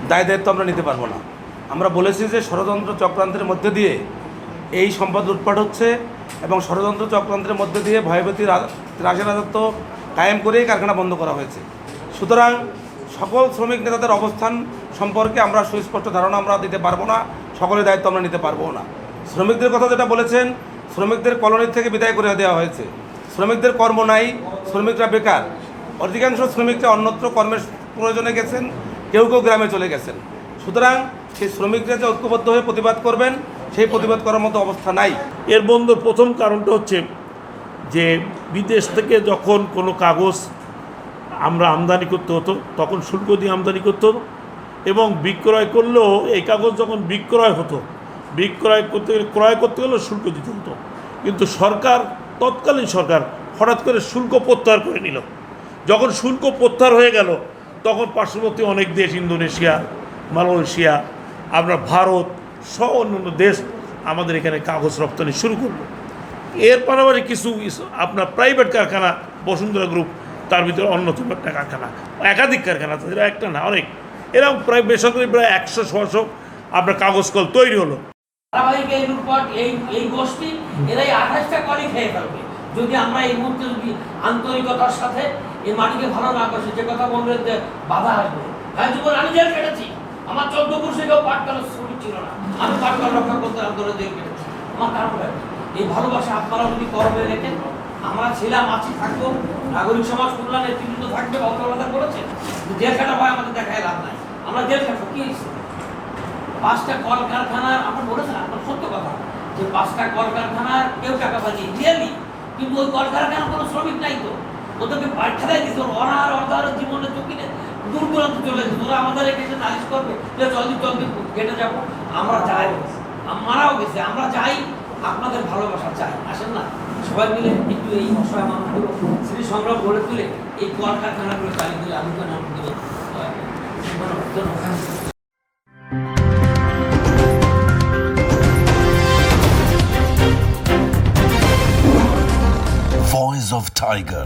দায় দায়িত্ব আমরা নিতে পারবো না। আমরা বলেছি যে ষড়যন্ত্র চক্রান্তের মধ্যে দিয়ে এই সম্পদ লুটপাট হচ্ছে এবং ষড়যন্ত্র চক্রান্তের মধ্যে দিয়ে ভয়ভীতি ত্রাসের রাজত্ব কায়েম করেই কারখানা বন্ধ করা হয়েছে। সুতরাং সকল শ্রমিক নেতাদের অবস্থান সম্পর্কে আমরা সুস্পষ্ট ধারণা আমরা দিতে পারবো না, সকলের দায়িত্ব আমরা নিতে পারবো না। শ্রমিকদের কথা যেটা বলেছেন, শ্রমিকদের কলোনি থেকে বিদায় করে দেওয়া হয়েছে। শ্রমিকদের কর্ম নাই, শ্রমিকরা বেকার। অধিকাংশ শ্রমিকরা অন্যত্র কর্মের প্রয়োজনে গেছেন, কেউ কেউ গ্রামে চলে গেছেন। সুতরাং সেই শ্রমিকরা যে ঐক্যবদ্ধ হয়ে প্রতিবাদ করবেন, সেই প্রতিবাদ করার মতো অবস্থা নাই। এর বন্ধ প্রথম কারণটা হচ্ছে যে বিদেশ থেকে যখন কোনো কাগজ আমরা আমদানি করতে হতো তখন শুল্ক দিয়ে আমদানি করতে হতো এবং বিক্রয় করলেও এই কাগজ যখন বিক্রয় হতো ক্রয় করতে গেলেও শুল্ক দিতে হতো। কিন্তু সরকার, তৎকালীন সরকার হঠাৎ করে শুল্ক প্রত্যাহার করে নিল। যখন শুল্ক প্রত্যাহার হয়ে গেল তখন পার্শ্ববর্তী অনেক দেশ, ইন্দোনেশিয়া, মালয়েশিয়া, আমরা ভারত সহ অন্যান্য দেশ আমাদের এখানে কাগজ রপ্তানি শুরু করলো। এর পাশাপাশি কিছু আপনার প্রাইভেট কারখানা, বসুন্ধরা গ্রুপ তার ভিতরে অন্যতম একটা কারখানা, একাধিক কারখানা, এরা একটা না অনেক, এরকম প্রায় বেসরকারি প্রায় 100-100 আপনার কাগজ কল তৈরি হলো। ধারাবাহিক এই লুটপাট, এই গোষ্ঠী এরাই 28টা কলই খেয়ে ফেলবে যদি আমরা এই মুহূর্তে যদি আন্তরিকতার সাথে এই মাটিকে ভালো না করছি। যে কথা বলবেন যে বাধা আসবে, হ্যাঁ জীবন আমি জেল কেটেছি, আমার 14 বছর কেউ পাট করার শ্রমিক ছিল না, আমি পাট করা রক্ষা করতে আন্দোলনে জেল কেটেছি। আমার কারণ এই ভালোবাসা আপনারা যদি কর্মে রেখেন, আমরা ছিলাম, আছি, থাকবো, নাগরিক সমাজ কল্যাণ নেতৃত্ব থাকবে, অগ্রগতা করেছে। জেল খাটা ভয় আমাদের দেখায় লাভ নাই, আমরা জেল খাটবো। কি 5টা কলকারখানার আমরা বলেছেন, আপনার সত্য কথা যে 5টা কলকারখানার কেউ টাকা পাইনি রিয়েলি, কিন্তু ওই কলকারখানার কোনো শ্রমিক নাই তো, ওদেরকে পাঠাই দিত অনার অর্ধার জীবনের ঝুঁকিতে দূর দূরান্ত চলে গেছে। ওরা আমাদের এখানে নালিশ করবে যে জলদি জলদি কেটে যাবো, আমরা যাই, মারাও গেছে, আমরা যাই, আপনাদের ভালোবাসা চাই। আসেন না সবাই মিলে একটু এই অসহায় মানুষগুলো শ্রী সংগ্রাম গড়ে তুলে এই কলকারখানাগুলো চালিয়ে দিলে আমি কেন দেবো। Voice of Tiger.